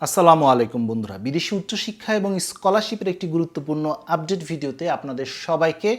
আসসালামু আলাইকুম বন্ধুরা, বিদেশি উচ্চশিক্ষা এবং স্কলারশিপের একটি গুরুত্বপূর্ণ আপডেট ভিডিওতে আপনাদের সবাইকে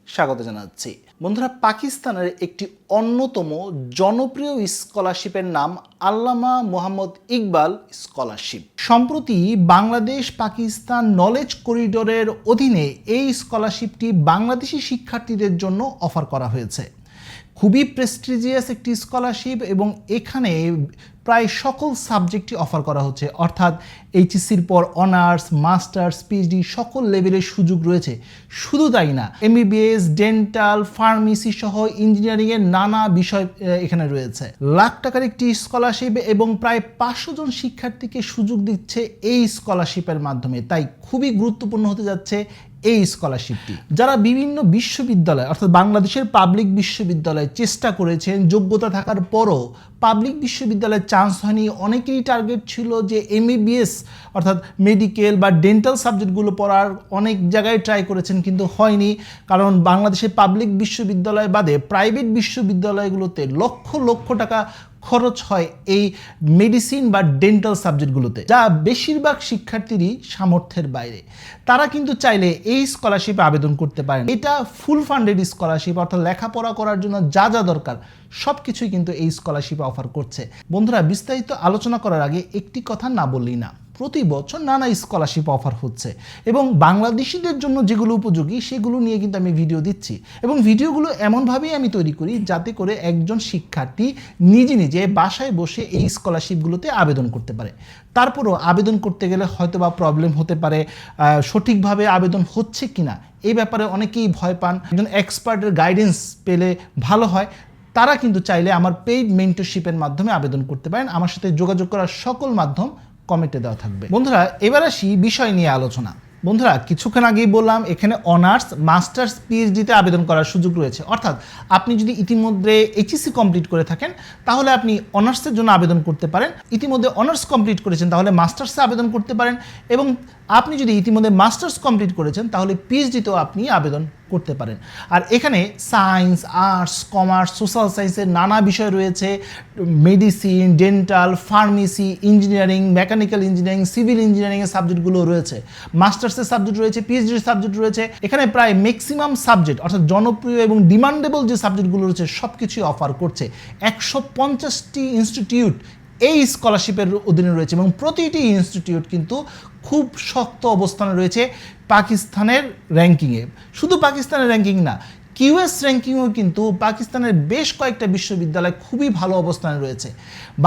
স্বাগত জানাচ্ছি। বন্ধুরা, পাকিস্তানের একটি অন্যতম জনপ্রিয় স্কলারশিপের নাম আল্লামা মোহাম্মদ ইকবাল স্কলারশিপ। সম্প্রতি বাংলাদেশ পাকিস্তান নলেজ করিডোরের অধীনে এই স্কলারশিপটি বাংলাদেশি শিক্ষার্থীদের জন্য অফার করা হয়েছে। খুবই প্রেস্টিজিয়াস একটি স্কলারশিপ এবং এখানে প্রায় সকল সাবজেক্টই অফার করা হচ্ছে, অর্থাৎ এইচএসসির পর অনার্স, মাস্টার্স, পিএইচডি সকল লেভেলের সুযোগ রয়েছে। শুধু তাই না, এমবিবিএস, ডেন্টাল, ফার্মেসি সহ ইঞ্জিনিয়ারিংয়ের নানা বিষয় এখানে রয়েছে। লাখ টাকার একটি স্কলারশিপ এবং প্রায় 500 জন শিক্ষার্থীকে সুযোগ দিচ্ছে এই স্কলারশিপের মাধ্যমে। তাই খুবই গুরুত্বপূর্ণ হতে যাচ্ছে এই স্কলারশিপটি। যারা বিভিন্ন বিশ্ববিদ্যালয় অর্থাৎ বাংলাদেশের পাবলিক বিশ্ববিদ্যালয়ে চেষ্টা করেছেন, যোগ্যতা থাকার পরও পাবলিক বিশ্ববিদ্যালয়ে চান্স হয়নি, অনেকেরই টার্গেট ছিল যে এমবিবিএস অর্থাৎ মেডিকেল বা ডেন্টাল সাবজেক্টগুলো পড়ার, অনেক জায়গায় ট্রাই করেছেন কিন্তু হয়নি। কারণ বাংলাদেশের পাবলিক বিশ্ববিদ্যালয় বাদে প্রাইভেট বিশ্ববিদ্যালয়গুলোতে লক্ষ লক্ষ টাকা খরচ হয় এই মেডিসিন বা ডেন্টাল সাবজেক্টগুলোতে, যা বেশিরভাগ শিক্ষার্থীরই সামর্থ্যের বাইরে। তারা কিন্তু চাইলে এই স্কলারশিপে আবেদন করতে পারেন। এটা ফুল ফান্ডেড স্কলারশিপ, অর্থাৎ লেখাপড়া করার জন্য যা যা দরকার সব কিছুই কিন্তু এই স্কলারশিপে অফার করছে। বন্ধুরা, বিস্তারিত আলোচনা করার আগে একটি কথা না বললেই না, প্রতি বছর নানা স্কলারশিপ অফার হচ্ছে এবং বাংলাদেশিদের জন্য যেগুলো উপযোগী সেগুলো নিয়ে কিন্তু আমি ভিডিও দিচ্ছি এবং ভিডিওগুলো এমনভাবেই আমি তৈরি করি যাতে করে একজন শিক্ষার্থী নিজে নিজে বাসায় বসে এই স্কলারশিপগুলোতে আবেদন করতে পারে। তারপরও আবেদন করতে গেলে হয়তো বা প্রবলেম হতে পারে, সঠিকভাবে আবেদন হচ্ছে কিনা এই ব্যাপারে অনেকেই ভয় পান। একজন এক্সপার্টের গাইডেন্স পেলে ভালো হয়। তারা কিন্তু চাইলে আমার পেইড মেন্টরশিপের মাধ্যমে আবেদন করতে পারেন। আমার সাথে যোগাযোগ করার সকল মাধ্যম কমেন্টে দেওয়া থাকবে। বন্ধুরা, এবার আসি বিষয় নিয়ে আলোচনা। বন্ধুরা, কিছুক্ষণ আগেই বললাম এখানে অনার্স, মাস্টার্স, পিএইচডিতে আবেদন করার সুযোগ রয়েছে। অর্থাৎ আপনি যদি ইতিমধ্যে এইচএসসি কমপ্লিট করে থাকেন তাহলে আপনি অনার্সের জন্য আবেদন করতে পারেন। ইতিমধ্যে অনার্স কমপ্লিট করেছেন তাহলে মাস্টার্সে আবেদন করতে পারেন এবং আপনি যদি ইতিমধ্যে মাস্টার্স কমপ্লিট করেছেন তাহলে পিএইচডিতেও আপনি আবেদন করতে পারেন। আর এখানে সায়েন্স, আর্টস, কমার্স, সোশ্যাল সায়েন্সের নানা বিষয় রয়েছে। Medicine, dental, pharmacy, engineering, mechanical engineering, civil ইঞ্জিনিয়ারিংয়ের সাবজেক্টগুলো রয়েছে। মাস্টার্সের সাবজেক্ট রয়েছে, পিএইচডির সাবজেক্ট রয়েছে। এখানে প্রায় ম্যাক্সিমাম সাবজেক্ট অর্থাৎ জনপ্রিয় এবং ডিমান্ডেবল যে সাবজেক্টগুলো রয়েছে সব কিছুই অফার করছে। 150টি ইনস্টিটিউট এই স্কলারশিপের অধীনে রয়েছে এবং প্রতিটি ইনস্টিটিউট কিন্তু খুব শক্ত অবস্থানে রয়েছে পাকিস্তানের র্যাঙ্কিংয়ে। শুধু পাকিস্তানের র্যাঙ্কিং না, কিউএস র্যাঙ্কিংও কিন্তু পাকিস্তানের বেশ কয়েকটা বিশ্ববিদ্যালয় খুবই ভালো অবস্থানে রয়েছে।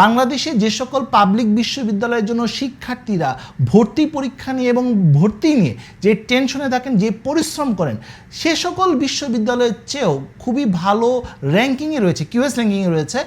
বাংলাদেশে যে সকল পাবলিক বিশ্ববিদ্যালয়ের জন্য শিক্ষার্থীরা ভর্তি পরীক্ষা নিয়ে এবং ভর্তি নিয়ে যে টেনশনে থাকেন, যে পরিশ্রম করেন, সে সকল বিশ্ববিদ্যালয়ের চেয়েও খুবই ভালো র্যাঙ্কিংয়ে রয়েছে, কিউএস র্যাঙ্কিংয়ে রয়েছে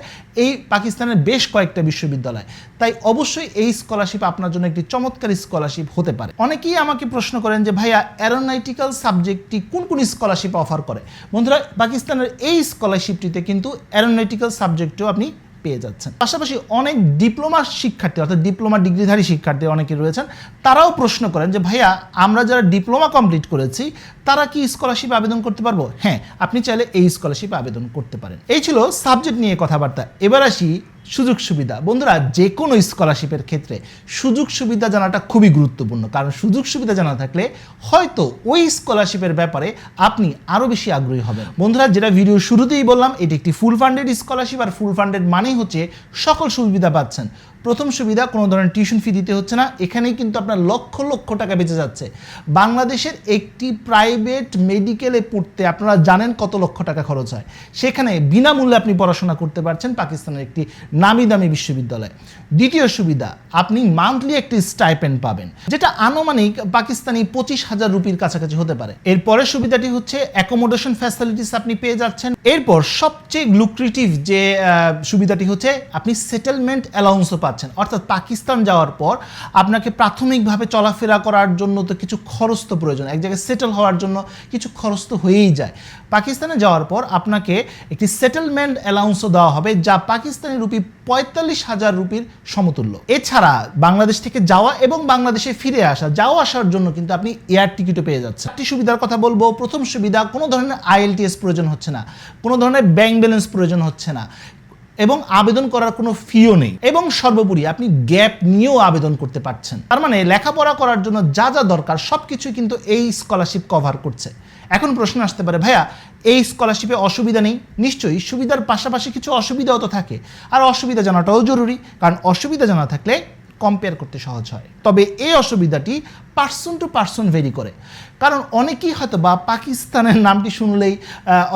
এই পাকিস্তানের বেশ কয়েকটা বিশ্ববিদ্যালয়। তাই অবশ্যই এই স্কলারশিপ আপনার জন্য একটি চমৎকার স্কলারশিপ হতে পারে। অনেকেই আমাকে প্রশ্ন করেন যে ভাইয়া, অ্যারোনটিক্যাল সাবজেক্টটি কোন কোন স্কলারশিপ অফার করে। বন্ধুরা, পাকিস্তানের এই স্কলারশিপটিতে কিন্তু অ্যারোনটিক্যাল সাবজেক্টও আপনি পেয়ে যাচ্ছেন। পাশাপাশি অনেক ডিপ্লোমা শিক্ষার্থী অর্থাৎ ডিপ্লোমা ডিগ্রিধারী শিক্ষার্থী অনেকে রয়েছেন, তারাও প্রশ্ন করেন যে ভাইয়া, আমরা যারা ডিপ্লোমা কমপ্লিট করেছি তারা কি স্কলারশিপে আবেদন করতে পারবো? হ্যাঁ, আপনি চাইলে এই স্কলারশিপে আবেদন করতে পারেন। এই ছিল সাবজেক্ট নিয়ে কথাবার্তা। এবার আসি সুযোগ সুবিধা। বন্ধুরা, যে কোনো স্কলারশিপের ক্ষেত্রে সুযোগ সুবিধা জানাটা খুবই গুরুত্বপূর্ণ, কারণ সুযোগ সুবিধা জানা থাকলে হয়তো ওই স্কলারশিপের ব্যাপারে আপনি আরও বেশি আগ্রহী হবেন। বন্ধুরা, যেটা ভিডিও শুরুতেই বললাম, এটি একটি ফুল ফান্ডেড স্কলারশিপ। আর ফুল ফান্ডেড মানেই হচ্ছে সকল সুবিধা পাচ্ছেন। প্রথম সুবিধা, কোনো ধরনের টিউশন ফি দিতে হচ্ছে না। এখানেই কিন্তু আপনার লক্ষ লক্ষ টাকা বেঁচে যাচ্ছে। বাংলাদেশের একটি প্রাইভেট মেডিকেলে পড়তে আপনারা জানেন কত লক্ষ টাকা খরচ হয়, সেখানে বিনামূল্যে আপনি পড়াশোনা করতে পারছেন পাকিস্তানের একটি নামি দামি বিশ্ববিদ্যালয়। দ্বিতীয় সুবিধা, আপনি মান্থলি একটি স্টাইপেন্ড পাবেন, যেটা আনুমানিক পাকিস্তানি 25,000 রুপির কাছাকাছি হতে পারে। এরপরের সুবিধাটি হচ্ছে অ্যাকোমোডেশন ফ্যাসিলিটিস আপনি পেয়ে যাচ্ছেন। এরপর সবচেয়ে লুক্রেটিভ যে সুবিধাটি হচ্ছে আপনি সেটেলমেন্ট অ্যালাউন্সও পাচ্ছেন। অর্থাৎ পাকিস্তান যাওয়ার পর আপনাকে প্রাথমিকভাবে চলাফেরা করার জন্য তো কিছু খরচ তো প্রয়োজন, এক জায়গায় সেটেল হওয়ার জন্য কিছু খরচ তো হয়েই যায়। পাকিস্তানে যাওয়ার পর আপনাকে একটি সেটেলমেন্ট অ্যালাউন্সও দেওয়া হবে, যা পাকিস্তানি রুপি 45,000 রুপির সমতুল্য। এছাড়া বাংলাদেশ থেকে যাওয়া এবং বাংলাদেশে ফিরে আসা, যাওয়া আসার জন্য কিন্তু আপনি এয়ার টিকিটও পেয়ে যাচ্ছেন। একটি সুবিধার কথা বলবো। প্রথম সুবিধা, কোনো ধরনের আইএলটিএস প্রয়োজন হচ্ছে না, কোনো ধরনের ব্যাংক ব্যালেন্স প্রয়োজন হচ্ছে না। এবং আবেদন করার কোনো ফিও নেই, এবং সর্বোপরি আপনি গ্যাপ নিয়েও আবেদন করতে পারছেন। তার মানে লেখাপড়া করার জন্য যা যা দরকার সবকিছুই কিন্তু এই স্কলারশিপ কভার করছে। এখন প্রশ্ন আসতে পারে, ভাইয়া এই স্কলারশিপে অসুবিধা নেই? নিশ্চয়ই সুবিধার পাশাপাশি কিছু অসুবিধাও তো থাকে, আর অসুবিধা জানাটাও জরুরি, কারণ অসুবিধা জানা থাকলে কম্পেয়ার করতে সহজ হয়। তবে এই অসুবিধাটি পার্সন টু পার্সন ভেরি করে, কারণ অনেকেই হয়তো বা পাকিস্তানের নামটি শুনলেই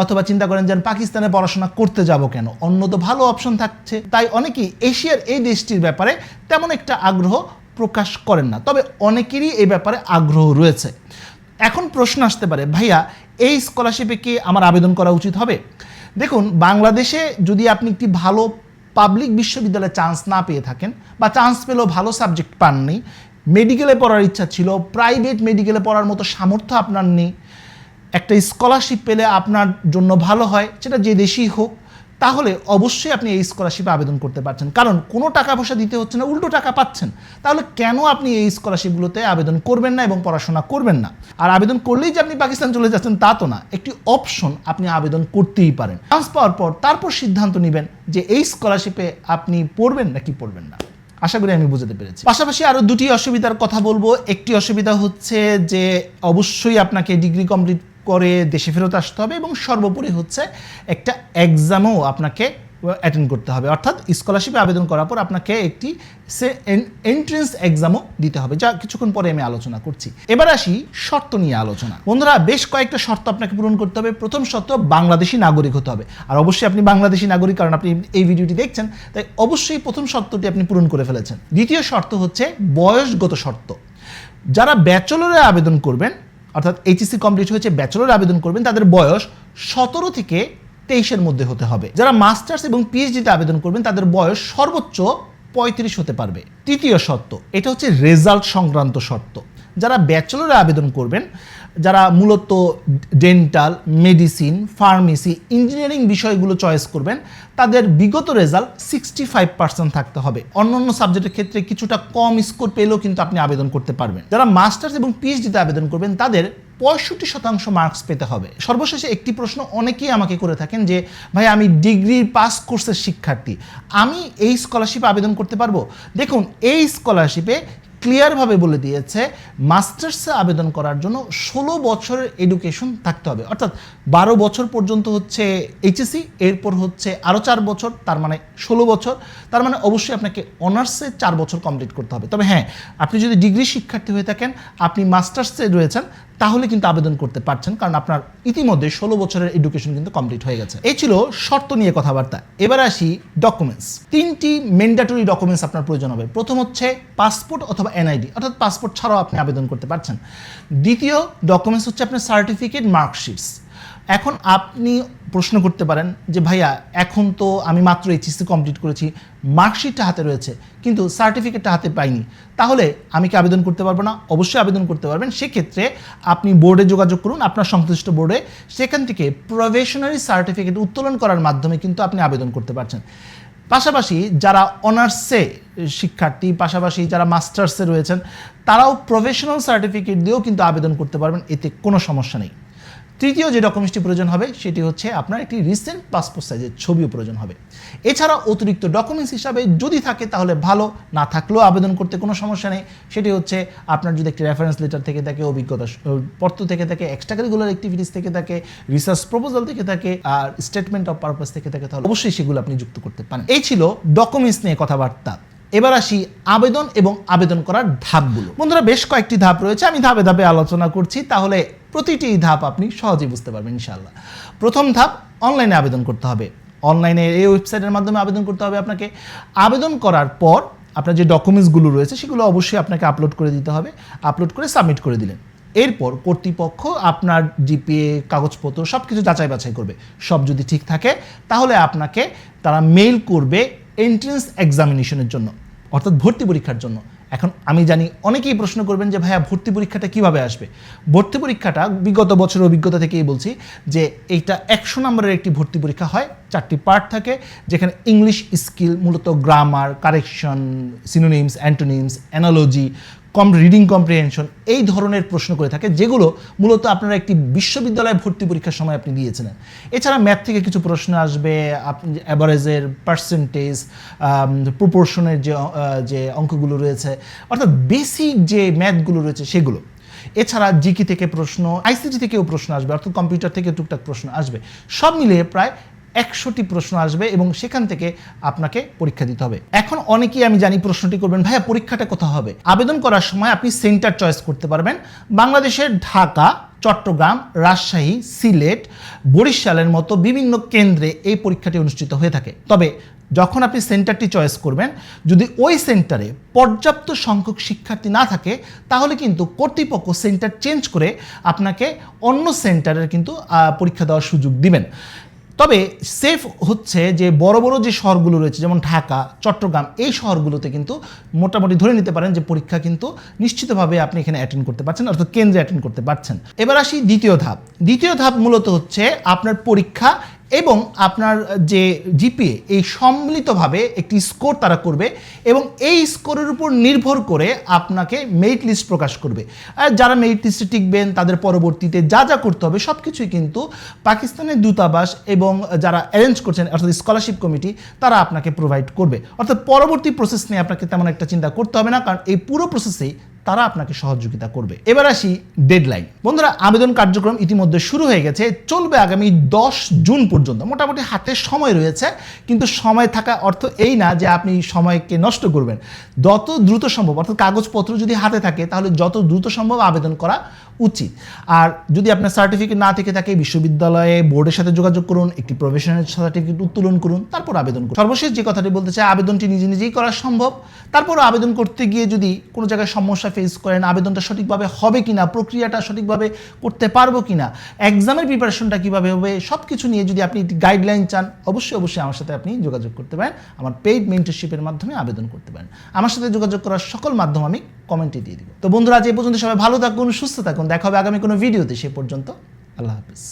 অথবা চিন্তা করেন যে পাকিস্তানে পড়াশোনা করতে যাব কেন, অন্য তো ভালো অপশন থাকছে। তাই অনেকেই এশিয়ার এই দেশটির ব্যাপারে তেমন একটা আগ্রহ প্রকাশ করেন না, তবে অনেকেরই এই ব্যাপারে আগ্রহ রয়েছে। এখন প্রশ্ন আসতে পারে, ভাইয়া এই স্কলারশিপে কি আমার আবেদন করা উচিত হবে? দেখুন, বাংলাদেশে যদি আপনি একটি ভালো পাবলিক বিশ্ববিদ্যালয়ে চান্স না পেয়ে থাকেন, বা চান্স পেলেও ভালো সাবজেক্ট পাননি, মেডিকেলে পড়ার ইচ্ছা ছিল, প্রাইভেট মেডিকেলে পড়ার মতো সামর্থ্য আপনার নেই, একটা স্কলারশিপ পেলে আপনার জন্য ভালো হয়, সেটা যে দেশেই হোক, তাহলে অবশ্যই আপনি এই স্কলারশিপে আবেদন করতে পারছেন, কারণ কোনো টাকা পয়সা দিতে হচ্ছে না, উল্টো টাকা পাচ্ছেন। তাহলে কেন আপনি এই স্কলারশিপগুলোতে আবেদন করবেন না এবং পড়াশোনা করবেন না? আর আবেদন করলেই যে আপনি পাকিস্তান চলে যাচ্ছেন তা তো না, একটি অপশন, আপনি আবেদন করতেই পারেন। চান্স পাওয়ার পর তারপর সিদ্ধান্ত নেবেন যে এই স্কলারশিপে আপনি পড়বেন নাকি পড়বেন না। আশা করি আমি বুঝতে পেরেছি। পাশাপাশি আরও দুটি অসুবিধার কথা বলবো। একটি অসুবিধা হচ্ছে যে অবশ্যই আপনাকে ডিগ্রি কমপ্লিট করে দেশে ফেরত আসতে হবে, এবং সর্বোপরি হচ্ছে একটা এক্সামও আপনাকে অ্যাটেন্ড করতে হবে, অর্থাৎ স্কলারশিপে আবেদন করার পর আপনাকে একটি এন্ট্রেন্স এক্সামও দিতে হবে, যা কিছুক্ষণ পরে আমি আলোচনা করছি। এবার আসি শর্ত নিয়ে আলোচনা। বন্ধুরা, বেশ কয়েকটা শর্ত আপনাকে পূরণ করতে হবে। প্রথম শর্ত, বাংলাদেশি নাগরিক হতে হবে, আর অবশ্যই আপনি বাংলাদেশি নাগরিক, কারণ আপনি এই ভিডিওটি দেখছেন, তাই অবশ্যই প্রথম শর্তটি আপনি পূরণ করে ফেলেছেন। দ্বিতীয় শর্ত হচ্ছে বয়সগত শর্ত। যারা ব্যাচেলরে আবেদন করবেন, অর্থাৎ এইচএসসি কমপ্লিট হয়েছে ব্যাচেলর আবেদন করবেন, তাদের বয়স 17 থেকে 23-এর মধ্যে হতে হবে। যারা মাস্টার্স এবং পিএইচডিতে আবেদন করবেন, তাদের বয়স সর্বোচ্চ 35 হতে পারবে। তৃতীয় শর্ত, এটা হচ্ছে রেজাল্ট সংক্রান্ত শর্ত। যারা ব্যাচেলরে আবেদন করবেন, যারা মূলত ডেন্টাল, মেডিসিন, ফার্মেসি, ইঞ্জিনিয়ারিং বিষয়গুলো চয়েস করবেন, তাদের বিগত রেজাল্ট 65% থাকতে হবে। অন্যান্য সাবজেক্টের ক্ষেত্রে কিছুটা কম স্কোর পেলেও কিন্তু আপনি আবেদন করতে পারবেন। যারা মাস্টার্স এবং পিএইচডিতে আবেদন করবেন, তাদের 65% মার্কস পেতে হবে। সর্বশেষে একটি প্রশ্ন অনেকেই আমাকে করে থাকেন যে, ভাই আমি ডিগ্রি পাস কোর্সের শিক্ষার্থী, আমি এই স্কলারশিপে আবেদন করতে পারবো? দেখুন, এই স্কলারশিপে ক্লিয়ারভাবে বলে দিয়েছে মাস্টার্সে আবেদন করার জন্য 16 বছরের এডুকেশন থাকতে হবে, অর্থাৎ 12 বছর পর্যন্ত হচ্ছে এইচএসসি, এরপর হচ্ছে আরও 4 বছর, তার মানে 16 বছর। তার মানে অবশ্যই আপনাকে অনার্সে 4 বছর কমপ্লিট করতে হবে। তবে হ্যাঁ, আপনি যদি ডিগ্রি শিক্ষার্থী হয়ে থাকেন, আপনি মাস্টার্সে রয়েছেন, তাহলে কিন্তু আবেদন করতে পারছেন, কারণ আপনার ইতিমধ্যে 16 বছরের এডুকেশন কিন্তু কমপ্লিট হয়ে গেছে। এই ছিল শর্ত নিয়ে কথাবার্তা। এবার আসি ডকুমেন্টস। 3টি ম্যান্ডেটরি ডকুমেন্টস আপনার প্রয়োজন হবে। প্রথম হচ্ছে পাসপোর্ট অথবা এনআইডি, অর্থাৎ পাসপোর্ট ছাড়াও আপনি আবেদন করতে পারছেন। দ্বিতীয় ডকুমেন্টস হচ্ছে আপনার সার্টিফিকেট, মার্কশিটস। এখন আপনি প্রশ্ন করতে পারেন যে, ভাইয়া এখন তো আমি মাত্র এইচএসসি কমপ্লিট করেছি, মার্কশিটটা হাতে রয়েছে কিন্তু সার্টিফিকেটটা হাতে পাইনি, তাহলে আমি কি আবেদন করতে পারবো না? অবশ্যই আবেদন করতে পারবেন। সেক্ষেত্রে আপনি বোর্ডে যোগাযোগ করুন, আপনার সংশ্লিষ্ট বোর্ডে, সেখান থেকে প্রভিশনারি সার্টিফিকেট উত্তোলন করার মাধ্যমে কিন্তু আপনি আবেদন করতে পারছেন। পাশাপাশি যারা অনার্সে শিক্ষার্থী, পাশাপাশি যারা মাস্টার্সে রয়েছেন, তারাও প্রফেশনাল সার্টিফিকেট দিয়েও কিন্তু আবেদন করতে পারবেন, এতে কোনো সমস্যা নেই। তৃতীয় যে ডকুমেন্টসটি প্রয়োজন হবে সেটি হচ্ছে আপনার একটি রিসেন্ট পাসপোর্ট সাইজের ছবিও প্রয়োজন হবে। এছাড়া অতিরিক্ত ডকুমেন্টস হিসাবে যদি থাকে তাহলে ভালো, না থাকলেও আবেদন করতে কোনো সমস্যা নেই। সেটি হচ্ছে আপনার যদি একটি রেফারেন্স লেটার থেকে থাকে, অভিজ্ঞতা পত্র থেকে থাকে, এক্সট্রা কারিকুলার অ্যাক্টিভিটিস থেকে থাকে, রিসার্চ প্রপোজাল থেকে থাকে, আর স্টেটমেন্ট অফ পারপাস থেকে থাকে, তাহলে অবশ্যই সেগুলো আপনি যুক্ত করতে পারেন। এই ছিল ডকুমেন্টস নিয়ে কথাবার্তা। এবার আসি আবেদন এবং আবেদন করার ধাপগুলো। বন্ধুরা, বেশ কয়েকটি ধাপ রয়েছে, আমি ধাপে ধাপে আলোচনা করছি, তাহলে প্রতিটি ধাপ আপনি সহজেই বুঝতে পারবেন ইনশাআল্লাহ। প্রথম ধাপ, অনলাইনে আবেদন করতে হবে। অনলাইনে এই ওয়েবসাইটের মাধ্যমে আবেদন করতে হবে আপনাকে। আবেদন করার পর আপনার যে ডকুমেন্টসগুলো রয়েছে সেগুলো অবশ্যই আপনাকে আপলোড করে দিতে হবে। আপলোড করে সাবমিট করে দিলেন। এরপর কর্তৃপক্ষ আপনার জিপিএ, কাগজপত্র সব কিছু যাচাই বাছাই করবে। সব যদি ঠিক থাকে তাহলে আপনাকে তারা মেইল করবে এন্ট্রেন্স এক্সামিনেশনের জন্য, অর্থাৎ ভর্তি পরীক্ষার জন্য। এখন আমি জানি অনেকেই প্রশ্ন করবেন যে, ভাইয়া ভর্তি পরীক্ষাটা কিভাবে আসবে? ভর্তি পরীক্ষাটা বিগত বছরের অভিজ্ঞতা থেকেই বলছি যে এইটা 100 নম্বরের একটি ভর্তি পরীক্ষা হয়। 4টি পার্ট থাকে, যেখানে ইংলিশ স্কিল, মূলত grammar, correction, synonyms, antonyms, analogy, reading comprehension, এই ধরনের প্রশ্ন করে থাকে, যেগুলো মূলত আপনারা একটি বিশ্ববিদ্যালয়ে ভর্তি পরীক্ষার সময় আপনি দিয়েছিলেন। এছাড়া ম্যাথ থেকে কিছু প্রশ্ন আসবে, আপনি অ্যাভারেজের, পার্সেন্টেজ, প্রপোর্শনের যে অঙ্কগুলো রয়েছে, অর্থাৎ বেসিক যে ম্যাথগুলো রয়েছে সেগুলো। এছাড়া জিকে থেকে প্রশ্ন, আইসিটি থেকেও প্রশ্ন আসবে, অর্থাৎ কম্পিউটার থেকে টুকটাক প্রশ্ন আসবে। সব মিলিয়ে প্রায় 100টি প্রশ্ন আসবে এবং সেখান থেকে আপনাকে পরীক্ষা দিতে হবে। এখন অনেকেই আমি জানি প্রশ্নটি করবেন, ভাইয়া পরীক্ষাটা কোথায় হবে? আবেদন করার সময় আপনি সেন্টার চয়েস করতে পারবেন। বাংলাদেশের ঢাকা, চট্টগ্রাম, রাজশাহী, সিলেট, বরিশালের মতো বিভিন্ন কেন্দ্রে এই পরীক্ষাটি অনুষ্ঠিত হয়ে থাকে। তবে যখন আপনি সেন্টারটি চয়েস করবেন, যদি ওই সেন্টারে পর্যাপ্ত সংখ্যক শিক্ষার্থী না থাকে, তাহলে কিন্তু কর্তৃপক্ষ সেন্টার চেঞ্জ করে আপনাকে অন্য সেন্টারের কিন্তু পরীক্ষা দেওয়ার সুযোগ দিবেন। তবে সেফ হচ্ছে যে বড় বড় যে শহরগুলো রয়েছে, যেমন ঢাকা, চট্টগ্রাম, এই শহরগুলোতে কিন্তু মোটামুটি ধরে নিতে পারেন যে পরীক্ষা কিন্তু নিশ্চিতভাবে আপনি এখানে অ্যাটেন্ড করতে পারছেন, অর্থাৎ কেন্দ্রে অ্যাটেন্ড করতে পারছেন। এবার আসি দ্বিতীয় ধাপ। দ্বিতীয় ধাপ মূলত হচ্ছে আপনার পরীক্ষা এবং আপনার যে জিপিএ, এই সম্মিলিতভাবে একটি স্কোর তারা করবে এবং এই স্কোরের উপর নির্ভর করে আপনাকে মেরিট লিস্ট প্রকাশ করবে। আর যারা মেরিট লিস্টে টিকবেন তাদের পরবর্তীতে যা যা করতে হবে সব কিছুই কিন্তু পাকিস্তানের দূতাবাস এবং যারা অ্যারেঞ্জ করছেন, অর্থাৎ স্কলারশিপ কমিটি, তারা আপনাকে প্রোভাইড করবে। অর্থাৎ পরবর্তী প্রসেস নিয়ে আপনাকে তেমন একটা চিন্তা করতে হবে না, কারণ এই পুরো প্রসেসেই তারা আপনাকে সহযোগিতা করবে। এবার আসি ডেডলাইন। বন্ধুরা, আবেদন কার্যক্রম ইতিমধ্যে শুরু হয়ে গেছে, চলবে আগামী 10 জুন পর্যন্ত। মোটামুটি হাতে সময় রয়েছে, কিন্তু সময় থাকা অর্থ এই না যে আপনি সময়কে নষ্ট করবেন। যত দ্রুত সম্ভব, অর্থাৎ কাগজপত্র যদি হাতে থাকে তাহলে যত দ্রুত সম্ভব আবেদন করা উচিত। আর যদি আপনার সার্টিফিকেট না থেকে থাকে, বিশ্ববিদ্যালয়ে বোর্ডের সাথে যোগাযোগ করুন, একটি প্রফেশনাল সার্টিফিকেট উত্তোলন করুন, তারপর আবেদন করুন। সর্বশেষ যে কথাটি বলতে চাই, আবেদনটি নিজে নিজেই করা সম্ভব। তারপরও আবেদন করতে গিয়ে যদি কোনো জায়গায় সমস্যা ফেস করেন, আবেদনটা সঠিকভাবে হবে কিনা, প্রক্রিয়াটা সঠিকভাবে করতে পারবো কিনা, এক্সামের প্রিপারেশনটা কীভাবে হবে, সব কিছু নিয়ে যদি আপনি গাইডলাইন চান, অবশ্যই আমার সাথে আপনি যোগাযোগ করতে পারেন। আমার পেইড মেন্টরশিপের মাধ্যমে আবেদন করতে পারেন। আমার সাথে যোগাযোগ করার সকল মাধ্যম আমি কমেন্টে দিয়ে দিব। তো বন্ধুরা, আজ এই পর্যন্ত সবাই ভালো থাকুন, সুস্থ থাকুন। দেখা হবে আগামী কোনো ভিডিওতে। সে পর্যন্ত আল্লাহ হাফিজ।